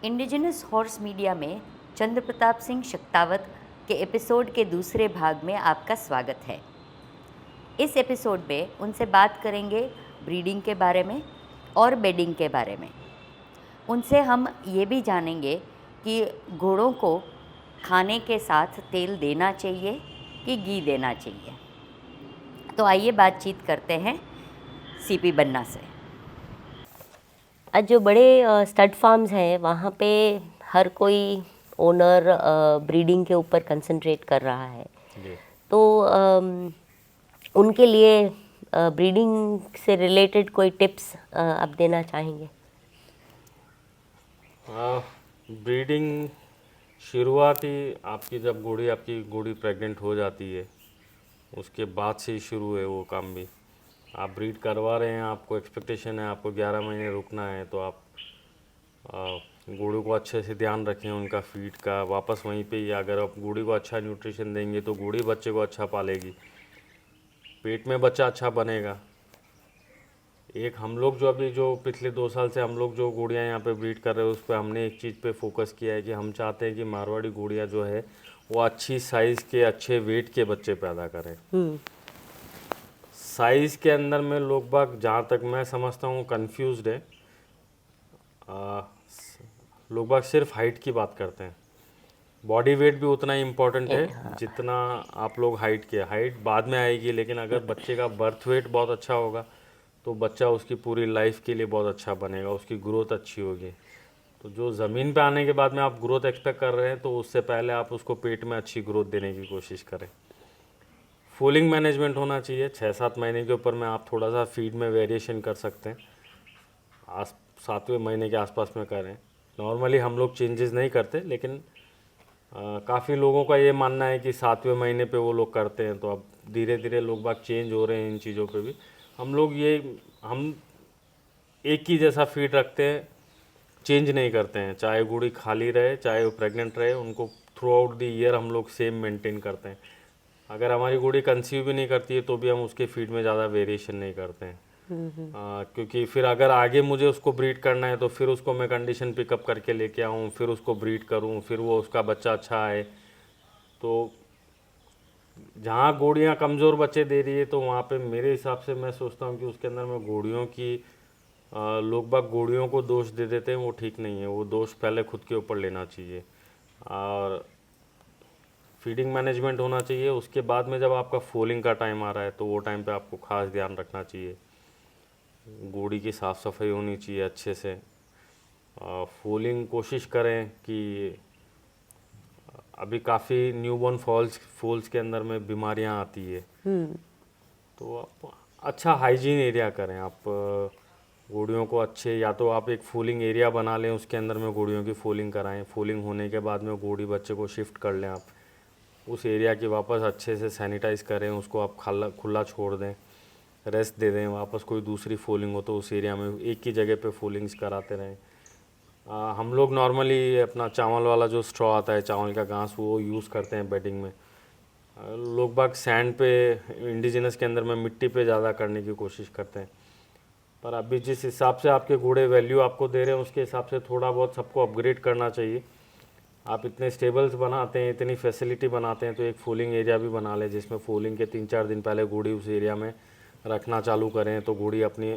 Indigenous horse media में चंद्र प्रताप सिंह शक्तावत के episode के दूसरे भाग में आपका स्वागत है। इस एपिसोड में उनसे बात करेंगे ब्रीडिंग के बारे में और बेडिंग के बारे में। उनसे हम ये भी जानेंगे कि घोड़ों को खाने के साथ तेल देना चाहिए कि घी देना चाहिए। तो आइए बातचीत करते हैं सीपी बन्ना से। आज जो बड़े स्टड फार्म्स हैं वहाँ पे हर कोई ओनर ब्रीडिंग के ऊपर कंसंट्रेट कर रहा है। तो उनके लिए ब्रीडिंग से रिलेटेड कोई टिप्स आप देना चाहेंगे? ब्रीडिंग शुरुआती आपकी जब आपकी घोड़ी प्रेग्नेंट हो जाती है उसके बाद से ही शुरू है वो काम भी। आप ब्रीड करवा रहे हैं, आपको एक्सपेक्टेशन है आपको 11 महीने रुकना है, तो आप घोड़ों को अच्छे से ध्यान रखें उनका फीड का। वापस वहीं पे ही अगर आप घोड़ी को अच्छा न्यूट्रिशन देंगे तो घोड़ी बच्चे को अच्छा पालेगी, पेट में बच्चा अच्छा बनेगा। एक हम लोग जो पिछले 2 साल से हम लोग जो घोड़ियाँ यहाँ पे ब्रीड कर रहे हैं उस पर हमने एक चीज़ पे फोकस किया है कि हम चाहते हैं कि मारवाड़ी घोड़ियाँ जो है वो अच्छी साइज़ के अच्छे वेट के बच्चे पैदा करें। साइज़ के अंदर में लोग बाग जहाँ तक मैं समझता हूँ कंफ्यूज्ड है। लोग बाग सिर्फ हाइट की बात करते हैं, बॉडी वेट भी उतना ही इम्पोर्टेंट है जितना आप लोग हाइट बाद में आएगी। लेकिन अगर बच्चे का बर्थ वेट बहुत अच्छा होगा तो बच्चा उसकी पूरी लाइफ के लिए बहुत अच्छा बनेगा, उसकी ग्रोथ अच्छी होगी। तो जो ज़मीन पे आने के बाद में आप ग्रोथ एक्सपेक्ट कर रहे हैं तो उससे पहले आप उसको पेट में अच्छी ग्रोथ देने की कोशिश करें। फूलिंग मैनेजमेंट होना चाहिए। 6-7 महीने के ऊपर में आप थोड़ा सा फीड में वेरिएशन कर सकते हैं, 7वें महीने के आसपास में करें। नॉर्मली हम लोग चेंजेस नहीं करते, लेकिन काफ़ी लोगों का ये मानना है कि 7वें महीने पे वो लोग करते हैं। तो अब धीरे धीरे लोग बाग चेंज हो रहे हैं इन चीज़ों पे भी। हम एक ही जैसा फीड रखते हैं, चेंज नहीं करते हैं। चाहे घोड़ी खाली रहे चाहे वो प्रेग्नेंट रहे, उनको थ्रू आउट द ईयर हम लोग सेम मेंटेन करते हैं। अगर हमारी घोड़ी कंसीव भी नहीं करती है तो भी हम उसके फीड में ज़्यादा वेरिएशन नहीं करते हैं। क्योंकि फिर अगर आगे मुझे उसको ब्रीड करना है तो फिर उसको मैं कंडीशन पिकअप करके लेके आऊँ, फिर उसको ब्रीड करूँ, फिर वो उसका बच्चा अच्छा आए। तो जहाँ घोड़ियाँ कमज़ोर बच्चे दे रही है तो वहाँ पे मेरे हिसाब से मैं सोचता हूँ कि उसके अंदर में घोड़ियों की लोग बाग घोड़ियों को दोष दे देते हैं, वो ठीक नहीं है। वो दोष पहले खुद के ऊपर लेना चाहिए और फीडिंग मैनेजमेंट होना चाहिए। उसके बाद में जब आपका फोलिंग का टाइम आ रहा है तो वो टाइम पे आपको खास ध्यान रखना चाहिए। घोड़ी की साफ़ सफाई होनी चाहिए अच्छे से। फोलिंग कोशिश करें कि अभी काफ़ी न्यूबॉर्न फॉल्स के अंदर में बीमारियां आती है, तो आप अच्छा हाइजीन एरिया करें। आप घोड़ियों को अच्छे, या तो आप एक फूलिंग एरिया बना लें, उसके अंदर में घोड़ियों की फूलिंग कराएं। फूलिंग होने के बाद में घोड़ी बच्चे को शिफ्ट कर लें आप उस एरिया की, वापस अच्छे से सैनिटाइज करें, उसको आप खुला छोड़ दें, रेस्ट दे दें। वापस कोई दूसरी फूलिंग हो तो उस एरिया में एक ही जगह पे फूलिंग्स कराते रहें। हम लोग नॉर्मली अपना चावल वाला जो स्ट्रॉ आता है, चावल का घास, वो यूज़ करते हैं बेडिंग में। लोग बाग सैंड पे, इंडिजिनस के अंदर में मिट्टी पे ज़्यादा करने की कोशिश करते हैं। पर अभी जिस हिसाब से आपके घोड़े वैल्यू आपको दे रहे हैं उसके हिसाब से थोड़ा बहुत सबको अपग्रेड करना चाहिए। आप इतने स्टेबल्स बनाते हैं, इतनी फैसिलिटी बनाते हैं, तो एक फूलिंग एरिया भी बना लें जिसमें फूलिंग के 3-4 दिन पहले घोड़ी उस एरिया में रखना चालू करें तो घोड़ी अपनी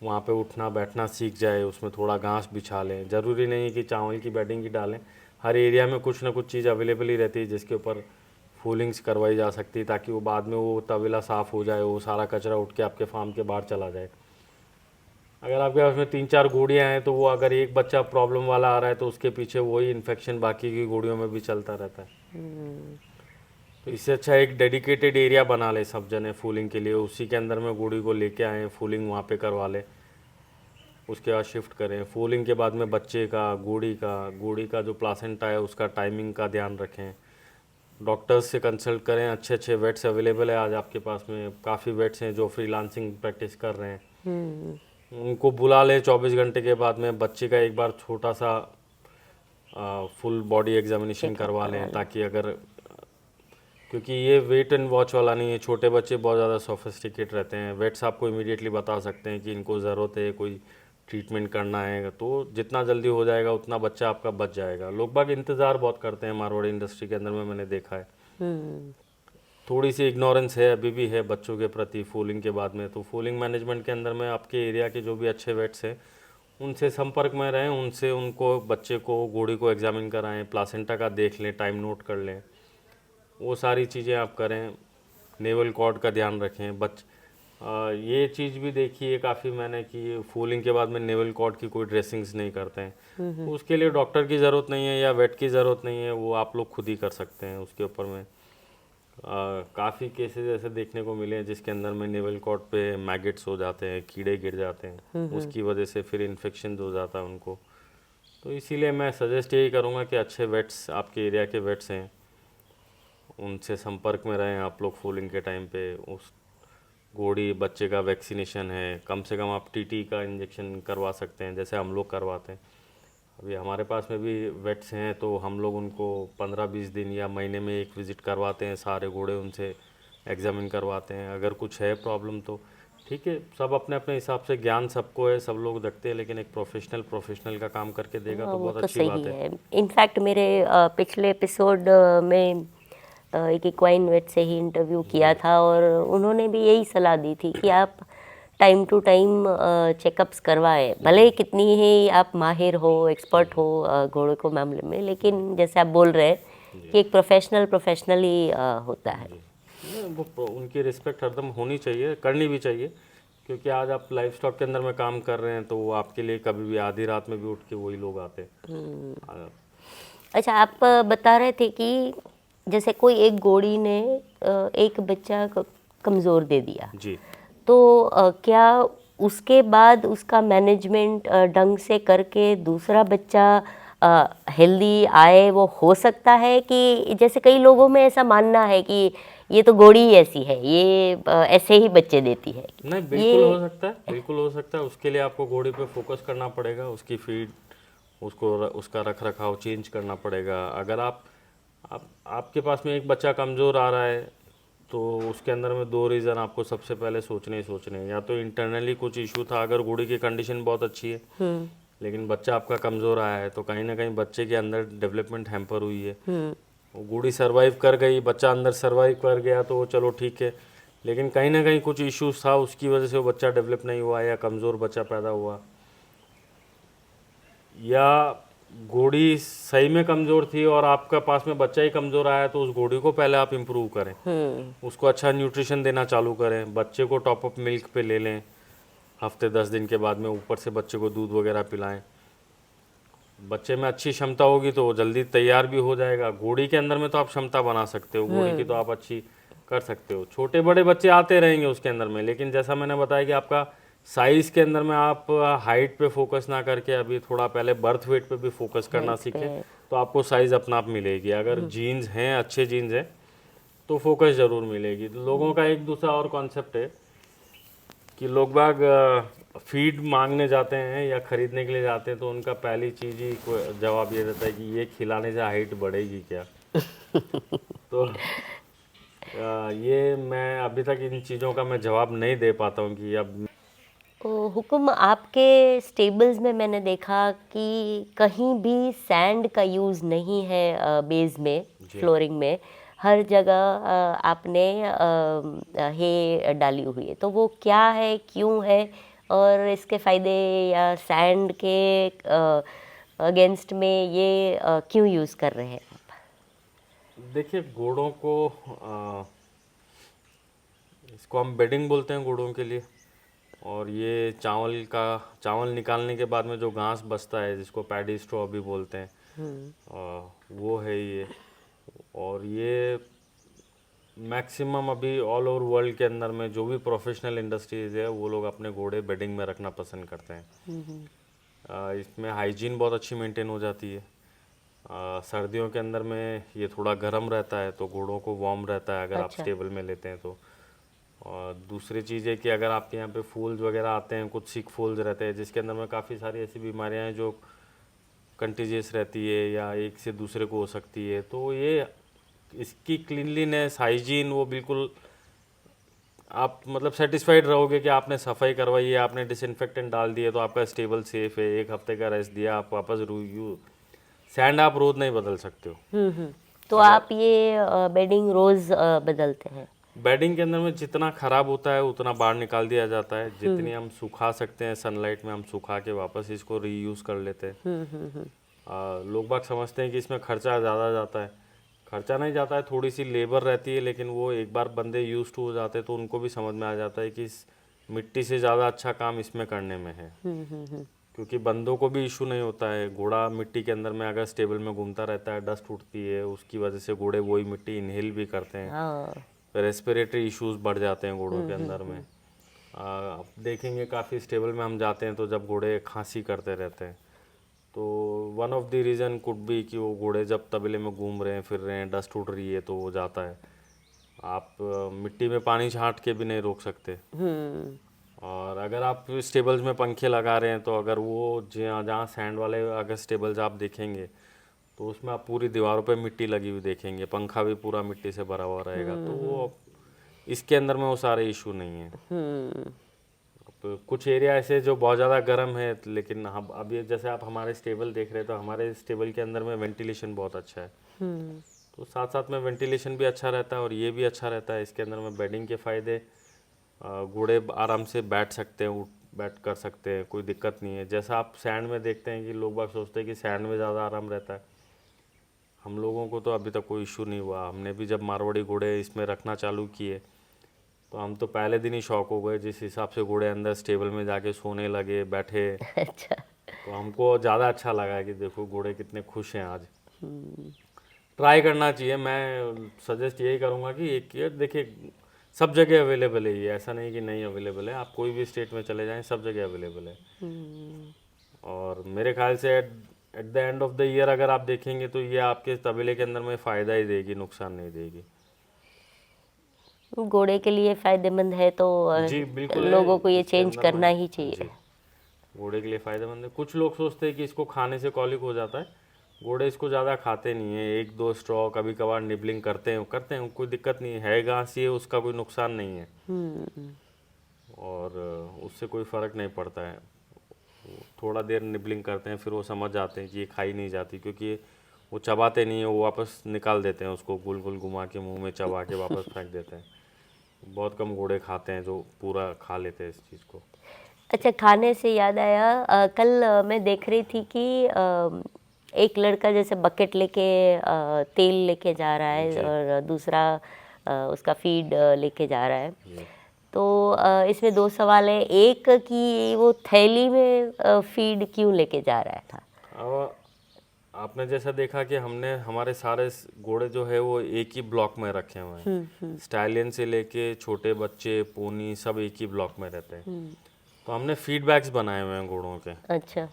वहाँ पे उठना बैठना सीख जाए। उसमें थोड़ा घास बिछा लें, ज़रूरी नहीं है कि चावल की बेडिंग ही डालें। हर एरिया में कुछ ना कुछ चीज़ अवेलेबल ही रहती है जिसके ऊपर फूलिंग्स करवाई जा सकती है, ताकि वो बाद में वो तबेला साफ़ हो जाए, वो सारा कचरा उठ के आपके फार्म के बाहर चला जाए। अगर आपके पास में 3-4 घोड़ियाँ हैं तो वो अगर एक बच्चा प्रॉब्लम वाला आ रहा है तो उसके पीछे वही इन्फेक्शन बाकी की घोड़ियों में भी चलता रहता है। तो इससे अच्छा एक डेडिकेटेड एरिया बना ले सब जने फूलिंग के लिए, उसी के अंदर में घोड़ी को लेके आएँ, फूलिंग वहाँ पे करवा ले, उसके बाद शिफ्ट करें। फूलिंग के बाद में बच्चे का, घोड़ी का जो प्लासेंटा है उसका टाइमिंग का ध्यान रखें। डॉक्टर्स से कंसल्ट करें, अच्छे अच्छे वेट्स अवेलेबल है आज आपके पास में। काफ़ी वेट्स हैं जो फ्रीलांसिंग प्रैक्टिस कर रहे हैं, उनको बुला ले 24 घंटे के बाद में। बच्चे का एक बार छोटा सा फुल बॉडी एग्जामिनेशन करवा लें, ताकि अगर, क्योंकि ये वेट एंड वॉच वाला नहीं है, छोटे बच्चे बहुत ज़्यादा सोफिस्टिकेट रहते हैं। वेट्स आपको इमीडिएटली बता सकते हैं कि इनको ज़रूरत है कोई ट्रीटमेंट करना है, तो जितना जल्दी हो जाएगा उतना बच्चा आपका बच जाएगा। लोग बाग इंतज़ार बहुत करते हैं मारवाड़ी इंडस्ट्री के अंदर में, मैंने देखा है। थोड़ी सी इग्नोरेंस है अभी भी है बच्चों के प्रति फूलिंग के बाद में। तो फूलिंग मैनेजमेंट के अंदर में आपके एरिया के जो भी अच्छे वेट्स हैं उनसे संपर्क में रहें, उनसे उनको बच्चे को घोड़ी को एग्जामिन कराएं, प्लासेंटा का देख लें, टाइम नोट कर लें, वो सारी चीज़ें आप करें। नेवल कॉर्ड का ध्यान रखें। ये चीज़ भी देखी है काफ़ी मैंने कि फूलिंग के बाद में नेवल कॉर्ड की कोई ड्रेसिंग्स नहीं करते हैं। उसके लिए डॉक्टर की ज़रूरत नहीं है या वेट की ज़रूरत नहीं है, वो आप लोग खुद ही कर सकते हैं। उसके ऊपर में काफ़ी केसेस ऐसे देखने को मिले हैं जिसके अंदर में नेवल कॉर्ड पे मैगेट्स हो जाते हैं, कीड़े गिर जाते हैं, उसकी वजह से फिर इन्फेक्शन हो जाता है उनको। तो इसीलिए मैं सजेस्ट यही करूँगा कि अच्छे वेट्स, आपके एरिया के वेट्स हैं, उनसे संपर्क में रहें आप लोग फूलिंग के टाइम पे। उस घोड़ी बच्चे का वैक्सीनेशन है, कम से कम आप टीटी का इंजेक्शन करवा सकते हैं जैसे हम लोग करवाते हैं। अभी हमारे पास में भी वेट्स हैं तो हम लोग उनको 15-20 दिन या महीने में एक विज़िट करवाते हैं, सारे घोड़े उनसे एग्जामिन करवाते हैं। अगर कुछ है प्रॉब्लम तो ठीक है, सब अपने अपने हिसाब से, ज्ञान सबको है, सब लोग रखते हैं, लेकिन एक प्रोफेशनल का काम करके देगा तो वो बहुत तो अच्छी सही बात है। है। इनफैक्ट मेरे पिछले एपिसोड में एक इक्वाइन वेट से ही इंटरव्यू किया था और उन्होंने भी यही सलाह दी थी कि आप टाइम टू टाइम चेकअप्स करवाएं, भले ही कितनी ही आप माहिर हो, एक्सपर्ट हो घोड़े को मामले में, लेकिन जैसे आप बोल रहे हैं कि एक प्रोफेशनल ही होता है। वो उनकी रिस्पेक्ट हरदम होनी चाहिए, करनी भी चाहिए, क्योंकि आज आप लाइफ स्टॉक के अंदर में काम कर रहे हैं तो वो आपके लिए कभी भी आधी रात में भी उठ के वही लोग आते हैं। अच्छा, आप बता रहे थे कि जैसे कोई एक घोड़ी ने एक बच्चा कमज़ोर दे दिया, जी तो क्या उसके बाद उसका मैनेजमेंट ढंग से करके दूसरा बच्चा हेल्दी आए, वो हो सकता है? कि जैसे कई लोगों में ऐसा मानना है कि ये तो घोड़ी ही ऐसी है, ये ऐसे ही बच्चे देती है। नहीं, बिल्कुल हो सकता है, बिल्कुल हो सकता है। उसके लिए आपको घोड़े पे फोकस करना पड़ेगा, उसकी फीड, उसका रख रखाव चेंज करना पड़ेगा। अगर आपके पास में एक बच्चा कमज़ोर आ रहा है तो उसके अंदर में 2 रीज़न आपको सबसे पहले सोचने हैं। या तो इंटरनली कुछ इशू था, अगर घोड़ी की कंडीशन बहुत अच्छी है लेकिन बच्चा आपका कमज़ोर आया है तो कहीं ना कहीं बच्चे के अंदर डेवलपमेंट हैम्पर हुई है। वो घोड़ी सर्वाइव कर गई, बच्चा अंदर सर्वाइव कर गया तो चलो ठीक है, लेकिन कहीं ना कहीं कुछ इश्यूज था, उसकी वजह से वो बच्चा डेवलप नहीं हुआ या कमज़ोर बच्चा पैदा हुआ, या घोड़ी सही में कमज़ोर थी और आपका पास में बच्चा ही कमज़ोर आया, तो उस घोड़ी को पहले आप इम्प्रूव करें, उसको अच्छा न्यूट्रिशन देना चालू करें, बच्चे को टॉप अप मिल्क पे ले लें, हफ्ते 10 दिन के बाद में ऊपर से बच्चे को दूध वगैरह पिलाएं। बच्चे में अच्छी क्षमता होगी तो वो जल्दी तैयार भी हो जाएगा। घोड़ी के अंदर में तो आप क्षमता बना सकते हो, घोड़ी की तो आप अच्छी कर सकते हो। छोटे बड़े बच्चे आते रहेंगे उसके अंदर में, लेकिन जैसा मैंने बताया कि आपका साइज़ के अंदर में आप हाइट पे फोकस ना करके अभी थोड़ा पहले बर्थ वेट पे भी फोकस करना सीखें, तो आपको साइज़ अपना आप मिलेगी। अगर जीन्स हैं, अच्छे जीन्स हैं, तो फोकस ज़रूर मिलेगी। तो लोगों का एक दूसरा और कॉन्सेप्ट है कि लोग बाग फीड मांगने जाते हैं या ख़रीदने के लिए जाते हैं तो उनका पहली चीज़ ही जवाब ये रहता है कि ये खिलाने से हाइट बढ़ेगी क्या। तो ये मैं अभी तक इन चीज़ों का मैं जवाब नहीं दे पाता हूँ कि अब हुक्म, आपके स्टेबल्स में मैंने देखा कि कहीं भी सैंड का यूज़ नहीं है बेस में, फ्लोरिंग में, हर जगह आपने हे डाली हुई है। तो वो क्या है, क्यों है, और इसके फ़ायदे या सैंड के अगेंस्ट में ये क्यों यूज़ कर रहे हैं आप? देखिए, घोड़ों को इसको हम बेडिंग बोलते हैं घोड़ों के लिए, और ये चावल निकालने के बाद में जो घास बचता है जिसको पैडी स्ट्रॉ भी बोलते हैं, वो है ये। और ये मैक्सिमम अभी ऑल ओवर वर्ल्ड के अंदर में जो भी प्रोफेशनल इंडस्ट्रीज है वो लोग अपने घोड़े बेडिंग में रखना पसंद करते हैं। इसमें हाइजीन बहुत अच्छी मेंटेन हो जाती है। सर्दियों के अंदर में ये थोड़ा गर्म रहता है तो घोड़ों को वार्म रहता है अगर आप स्टेबल में लेते हैं तो। और दूसरी चीज़ है कि अगर आपके यहाँ पे फूल्स वगैरह आते हैं, कुछ सिक फूल्स रहते हैं जिसके अंदर में काफ़ी सारी ऐसी बीमारियाँ हैं जो कंटीजियस रहती है या एक से दूसरे को हो सकती है, तो ये इसकी क्लीनलीनेस, हाइजीन वो बिल्कुल आप मतलब सेटिस्फाइड रहोगे कि आपने सफाई करवाई है, आपने डिसइंफेक्टेंट डाल दिए तो आपका स्टेबल सेफ है, 1 हफ्ते का रेस्ट दिया, आप वापस सैंड आप रोज नहीं बदल सकते हो। तो आप ये बेडिंग रोज बदलते हैं? बेडिंग के अंदर में जितना खराब होता है उतना बाहर निकाल दिया जाता है, जितनी हम सुखा सकते हैं सनलाइट में हम सुखा के वापस इसको रीयूज कर लेते हैं। लोग बाग समझते हैं कि इसमें खर्चा ज़्यादा जाता है, खर्चा नहीं जाता है, थोड़ी सी लेबर रहती है, लेकिन वो एक बार बंदे यूज टू हो जाते हैं तो उनको भी समझ में आ जाता है कि इस मिट्टी से ज़्यादा अच्छा काम इसमें करने में है। क्योंकि बंदों को भी इशू नहीं होता है, घोड़ा मिट्टी के अंदर में अगर स्टेबल में घूमता रहता है, डस्ट उठती है, उसकी वजह से घोड़े वही मिट्टी इनहेल भी करते हैं, हाँ। रेस्पिरेटरी इश्यूज बढ़ जाते हैं घोड़ों के अंदर में। आप देखेंगे काफ़ी स्टेबल में हम जाते हैं तो जब घोड़े खांसी करते रहते हैं तो one of the reason could be कि वो घोड़े जब तबेले में घूम रहे हैं फिर रहे हैं, डस्ट उड़ रही है तो वो जाता है। आप मिट्टी में पानी छांट के भी नहीं रोक सकते। और अगर आप स्टेबल्स में पंखे लगा रहे हैं तो अगर वो जहाँ जहाँ सैंड वाले अगर स्टेबल्स आप देखेंगे तो उसमें आप पूरी दीवारों पे मिट्टी लगी हुई देखेंगे, पंखा भी पूरा मिट्टी से भरा हुआ रहेगा। तो वो इसके अंदर में वो सारे इशू नहीं है। अब कुछ एरिया ऐसे जो बहुत ज़्यादा गर्म है, लेकिन हम अब ये जैसे आप हमारे स्टेबल देख रहे हैं तो हमारे स्टेबल के अंदर में वेंटिलेशन बहुत अच्छा है, तो साथ साथ में वेंटिलेशन भी अच्छा रहता है और ये भी अच्छा रहता है। इसके अंदर में बेडिंग के फ़ायदे, घोड़े आराम से बैठ सकते हैं, बैठ कर सकते हैं, कोई दिक्कत नहीं है। जैसा आप सैंड में देखते हैं कि लोग बाग सोचते हैं कि सैंड में ज़्यादा आराम रहता है, हम लोगों को तो अभी तक कोई इशू नहीं हुआ। हमने भी जब मारवाड़ी घोड़े इसमें रखना चालू किए तो हम तो पहले दिन ही शौक हो गए, जिस हिसाब से घोड़े अंदर स्टेबल में जाके सोने लगे, बैठे। अच्छा। तो हमको ज़्यादा अच्छा लगा कि देखो घोड़े कितने खुश हैं आज। ट्राई करना चाहिए, मैं सजेस्ट यही करूँगा कि एक ये देखिए सब जगह अवेलेबल है, ये ऐसा नहीं कि नहीं अवेलेबल है, आप कोई भी स्टेट में चले जाएं सब जगह अवेलेबल है। और मेरे ख्याल से at the end of the year अगर आप देखेंगे तो ये आपके तबेले के अंदर में फ़ायदा ही देगी, नुकसान नहीं देगी। घोड़े के लिए फायदेमंद है तो जी बिल्कुल है, लोगों को ये इसके चेंज अंदर करना में ही जी चाहिए। घोड़े के लिए फ़ायदेमंद है। कुछ लोग सोचते हैं कि इसको खाने से कॉलिक हो जाता है, घोड़े इसको ज़्यादा खाते नहीं है, 1-2 स्ट्रॉ कभी कभार निबलिंग करते हैं, कोई दिक्कत नहीं है, घास ही है, उसका कोई नुकसान नहीं है और उससे कोई फ़र्क नहीं पड़ता है। थोड़ा देर निबलिंग करते हैं फिर वो समझ जाते हैं कि ये खाई नहीं जाती, क्योंकि वो चबाते नहीं है, वो वापस निकाल देते हैं उसको, गोल गोल घुमा के मुंह में चबा के वापस फेंक देते हैं। बहुत कम घोड़े खाते हैं जो पूरा खा लेते हैं इस चीज़ को। अच्छा, खाने से याद आया, कल मैं देख रही थी कि एक लड़का जैसे बकेट लेके तेल लेके जा रहा है और दूसरा उसका फीड लेके जा रहा है। तो इसमें दो सवाल है, एक कि वो थैली में फीड क्यों लेके जा रहा था? अब आपने जैसा देखा कि हमने हमारे सारे घोड़े जो है वो एक ही ब्लॉक में रखे हुए हैं, स्टालियन से लेके छोटे बच्चे, पोनी, सब एक ही ब्लॉक में रहते हैं। तो हमने फीडबैक्स बनाए हुए हैं घोड़ों के। अच्छा।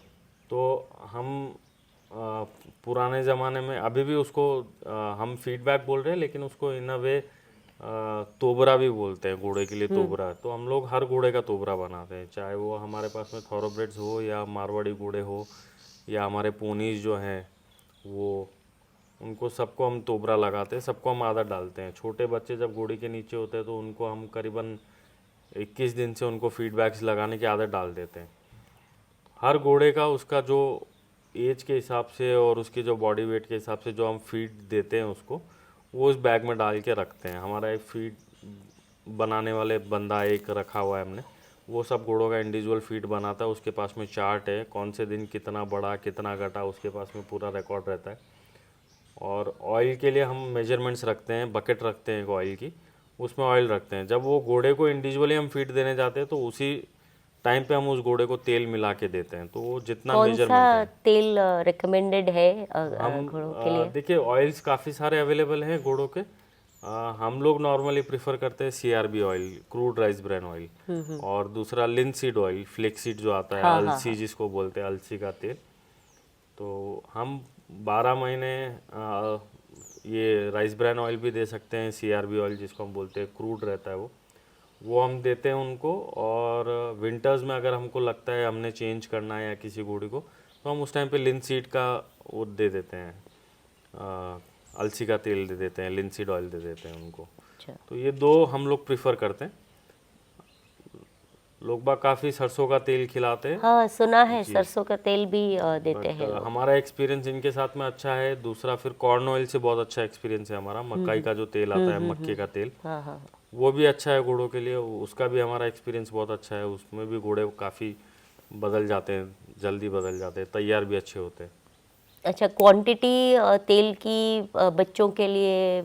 तो हम पुराने ज़माने में अभी भी उसको हम फीडबैक बोल रहे हैं, लेकिन उसको इन अ वे तोबरा भी बोलते हैं, घोड़े के लिए तोबरा। तो हम लोग हर घोड़े का तोबरा बनाते हैं, चाहे वो हमारे पास में थॉरोब्रेड्स हो या मारवाड़ी घोड़े हो या हमारे पोनीज जो हैं वो, उनको सबको हम तोबरा लगाते हैं, सबको हम आदत डालते हैं। छोटे बच्चे जब घोड़े के नीचे होते हैं तो उनको हम करीबन 21 दिन से उनको फीडबैक्स लगाने की आदत डाल देते हैं। हर घोड़े का उसका जो एज के हिसाब से और उसके जो बॉडी वेट के हिसाब से जो हम फीड देते हैं उसको, वो उस बैग में डाल के रखते हैं। हमारा एक फीड बनाने वाले बंदा एक रखा हुआ है हमने, वो सब घोड़ों का इंडिविजुअल फीड बनाता है। उसके पास में चार्ट है, कौन से दिन कितना बढ़ा कितना घटा, उसके पास में पूरा रिकॉर्ड रहता है। और ऑयल के लिए हम मेजरमेंट्स रखते हैं, बकेट रखते हैं एक ऑयल की, उसमें ऑयल रखते हैं। जब वो घोड़े को इंडिविजुअली हम फीड देने जाते हैं तो उसी टाइम पे हम उस घोड़े को तेल मिला के देते हैं। तो वो जितना कौन सा मेजरमेंट है, तेल रिकमेंडेड है हम घोड़ों के लिए? देखिए ऑयल्स काफ़ी सारे अवेलेबल हैं घोड़ों के। हम लोग नॉर्मली प्रिफर करते हैं CRB oil, crude rice bran oil, और दूसरा लिनसीड ऑयल, फ्लेक्सीड जो आता है, अलसी जिसको बोलते हैं, अलसी का तेल। तो हम 12 महीने ये राइस ब्रान ऑयल भी दे सकते हैं, CRB ऑयल जिसको हम बोलते हैं, क्रूड रहता है वो हम देते हैं उनको। और विंटर्स में अगर हमको लगता है हमने चेंज करना है या किसी घोड़ी को, तो हम उस टाइम पे लिनसीड का वो दे देते हैं, अलसी का तेल दे देते हैं, लिनसीड ऑयल दे देते हैं उनको। अच्छा। तो ये दो हम लोग प्रिफर करते हैं। लोग बाग काफ़ी सरसों का तेल खिलाते हैं। हाँ सुना है, सरसों का तेल भी देते हैं लोग। हमारा एक्सपीरियंस इनके साथ में अच्छा है। दूसरा फिर कॉर्न ऑयल से बहुत अच्छा एक्सपीरियंस है हमारा। मकई का जो तेल आता है, मक्के का तेल, हाँ हाँ। वो भी अच्छा है घोड़ों के लिए। उसका भी हमारा एक्सपीरियंस बहुत अच्छा है। उसमें भी घोड़े काफ़ी बदल जाते हैं, जल्दी बदल जाते हैं, तैयार भी अच्छे होते हैं। अच्छा, क्वांटिटी तेल की बच्चों के लिए,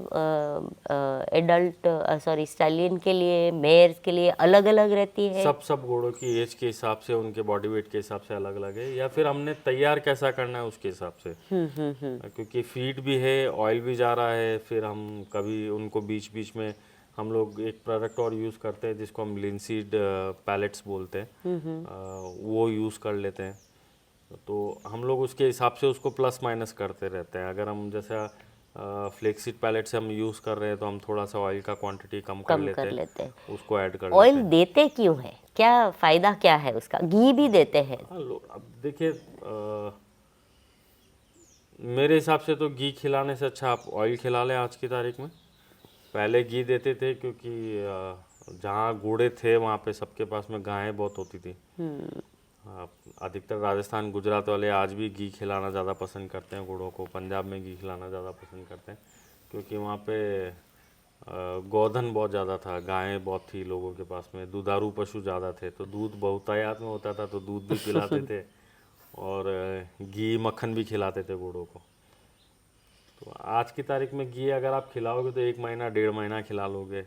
एडल्ट सॉरी स्टैलियन के लिए, मेयर्स के लिए अलग अलग रहती है? सब घोड़ों की एज के हिसाब से, उनके बॉडी वेट के हिसाब से अलग अलग है, या फिर हमने तैयार कैसा करना है उसके हिसाब से। क्योंकि फीड भी है, ऑयल भी जा रहा है, फिर हम कभी उनको बीच बीच में हम लोग एक प्रोडक्ट और यूज़ करते हैं जिसको हम लिनसीड पैलेट्स बोलते हैं, वो यूज़ कर लेते हैं। तो हम लोग उसके हिसाब से उसको प्लस माइनस करते रहते हैं। अगर हम जैसा फ्लेक्सीड पैलेट से हम यूज़ कर रहे हैं तो हम थोड़ा सा ऑयल का क्वांटिटी कम कर लेते हैं, उसको ऐड कर लेते ऑयल हैं। देते क्यों है? क्या फायदा क्या है उसका? घी भी देते हैं? हाँ, अब देखिए, मेरे हिसाब से तो घी खिलाने से अच्छा आप ऑयल खिला लें आज की तारीख में। पहले घी देते थे क्योंकि जहाँ घोड़े थे वहाँ पे सबके पास में गायें बहुत होती थी। अधिकतर राजस्थान, गुजरात वाले आज भी घी खिलाना ज़्यादा पसंद करते हैं घोड़ों को। पंजाब में घी खिलाना ज़्यादा पसंद करते हैं क्योंकि वहाँ पे गोधन बहुत ज़्यादा था, गायें बहुत थी लोगों के पास में, दुधारू पशु ज़्यादा थे, तो दूध बहुतायत में होता था, तो दूध भी पिलाते थे और घी मक्खन भी खिलाते थे घोड़ों को। तो आज की तारीख में घी अगर आप खिलाओगे तो 1 महीना 1.5 महीना खिला लोगे,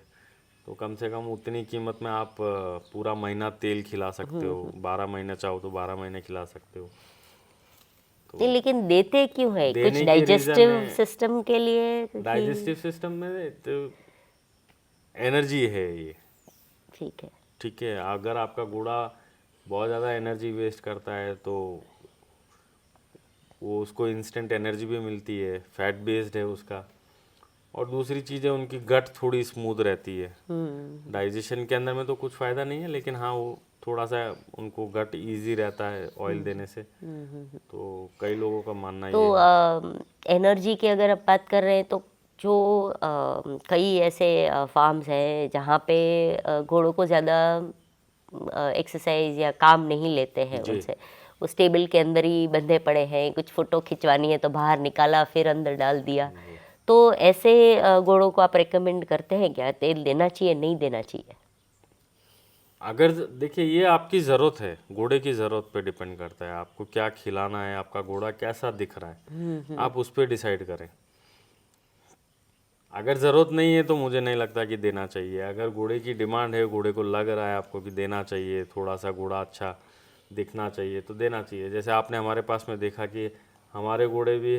तो कम से कम उतनी कीमत में आप पूरा महीना तेल खिला सकते हो। 12 महीने चाहो तो 12 महीने खिला सकते हो। नहीं, लेकिन देते क्यों है? कुछ देने की डाइजेस्टिव रीज़न है, सिस्टम के लिए? डाइजेस्टिव सिस्टम में तो एनर्जी है ये। ठीक है। ठीक है, अगर आपका घोड़ा बहुत ज़्यादा एनर्जी वेस्ट करता है तो वो उसको इंस्टेंट एनर्जी भी मिलती है, फैट बेस्ड है उसका। और दूसरी चीज़ है, उनकी गट थोड़ी स्मूथ रहती है। डाइजेशन के अंदर में तो कुछ फ़ायदा नहीं है, लेकिन हाँ वो थोड़ा सा उनको गट इजी रहता है ऑयल देने से। तो कई लोगों का मानना तो ये है। एनर्जी की अगर आप बात कर रहे हैं तो जो कई ऐसे फार्म्स हैं जहाँ पे घोड़ों को ज़्यादा एक्सरसाइज या काम नहीं लेते हैं जी। उनसे, वो स्टेबल के अंदर ही बंधे पड़े हैं, कुछ फ़ोटो खिंचवानी है तो बाहर निकाला फिर अंदर डाल दिया, तो ऐसे घोड़ों को आप रेकमेंड करते हैं क्या? तेल देना चाहिए, नहीं देना चाहिए? अगर देखिए, ये आपकी ज़रूरत है, घोड़े की ज़रूरत पे डिपेंड करता है, आपको क्या खिलाना है, आपका घोड़ा कैसा दिख रहा है, आप उस पर डिसाइड करें। अगर ज़रूरत नहीं है तो मुझे नहीं लगता कि देना चाहिए। अगर घोड़े की डिमांड है, घोड़े को लग रहा है आपको कि देना चाहिए, थोड़ा सा घोड़ा अच्छा दिखना चाहिए, तो देना चाहिए। जैसे आपने हमारे पास में देखा कि हमारे घोड़े भी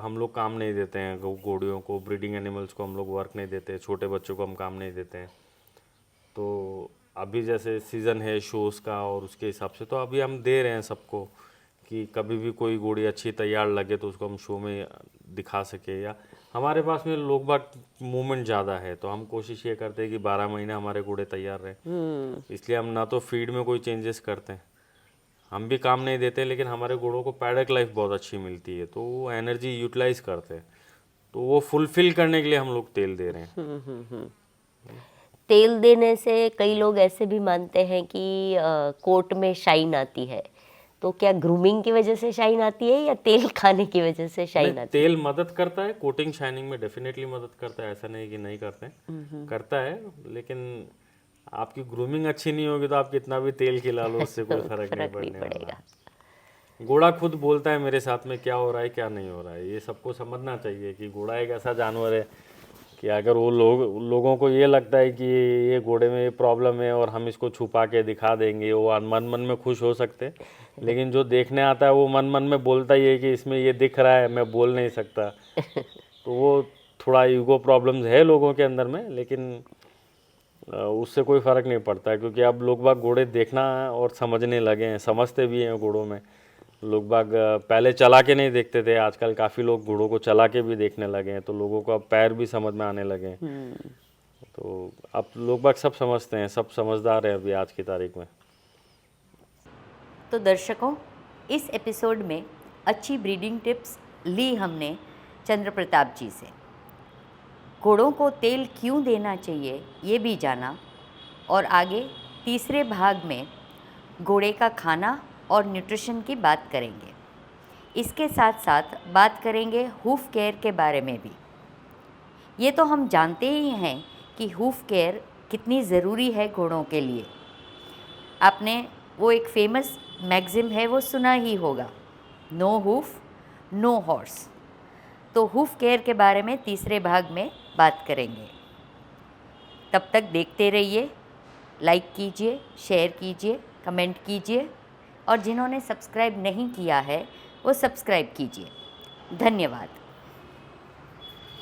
हम लोग काम नहीं देते हैं, घोड़ियों को, ब्रीडिंग एनिमल्स को हम लोग वर्क नहीं देते, छोटे बच्चों को हम काम नहीं देते हैं। तो अभी जैसे सीज़न है शोज़ का और उसके हिसाब से तो अभी हम दे रहे हैं सबको कि कभी भी कोई घोड़ी अच्छी तैयार लगे तो उसको हम शो में दिखा सके। या हमारे पास में लोग बाग मूवमेंट ज़्यादा है तो हम कोशिश ये करते हैं कि 12 महीने हमारे घोड़े तैयार रहें। इसलिए हम ना तो फीड में कोई चेंजेस करते हैं, हम भी काम नहीं देते, लेकिन हमारे घोड़ों को पैडक लाइफ बहुत अच्छी मिलती है, तो वो एनर्जी यूटिलाइज करते हैं, तो वो फुलफिल करने के लिए हम लोग तेल दे रहे हैं। तेल देने से कई लोग ऐसे भी मानते हैं कि कोट में शाइन आती है, तो क्या ग्रूमिंग की वजह से शाइन आती है या तेल खाने की वजह से शाइन आती है? तेल मदद करता है, कोटिंग शाइनिंग में डेफिनेटली मदद करता है, ऐसा नहीं कि नहीं करते हैं, करता है। लेकिन आपकी ग्रूमिंग अच्छी नहीं होगी तो आप कितना भी तेल खिला लो उससे कोई फर्क नहीं पड़ने वाला। घोड़ा खुद बोलता है मेरे साथ में क्या हो रहा है क्या नहीं हो रहा है। ये सबको समझना चाहिए कि घोड़ा एक ऐसा जानवर है कि अगर वो लोगों को ये लगता है कि ये घोड़े में ये प्रॉब्लम है और हम इसको छुपा के दिखा देंगे, वो मन मन में खुश हो सकते हैं, लेकिन जो देखने आता है वो मन मन में बोलता ही है कि इसमें ये दिख रहा है, मैं बोल नहीं सकता। तो वो थोड़ा ईगो प्रॉब्लम्स है लोगों के अंदर में, लेकिन उससे कोई फ़र्क नहीं पड़ता क्योंकि अब लोग बाग घोड़े देखना और समझने लगे हैं, समझते भी हैं घोड़ों में। लोग बाग पहले चला के नहीं देखते थे, आजकल काफ़ी लोग घोड़ों को चला के भी देखने लगे हैं, तो लोगों को अब पैर भी समझ में आने लगे हैं। तो अब लोग बाग सब समझते हैं, सब समझदार है अभी आज की तारीख में। तो दर्शकों, इस एपिसोड में अच्छी ब्रीडिंग टिप्स ली हमने चंद्र प्रताप जी से। घोड़ों को तेल क्यों देना चाहिए ये भी जाना, और आगे तीसरे भाग में घोड़े का खाना और न्यूट्रिशन की बात करेंगे। इसके साथ साथ बात करेंगे हूफ केयर के बारे में भी। ये तो हम जानते ही हैं कि हूफ केयर कितनी ज़रूरी है घोड़ों के लिए। आपने वो एक फेमस मैगज़िम है वो सुना ही होगा, नो हूफ नो हॉर्स। तो हूफ केयर के बारे में तीसरे भाग में बात करेंगे। तब तक देखते रहिए, लाइक कीजिए, शेयर कीजिए, कमेंट कीजिए और जिन्होंने सब्सक्राइब नहीं किया है वो सब्सक्राइब कीजिए। धन्यवाद।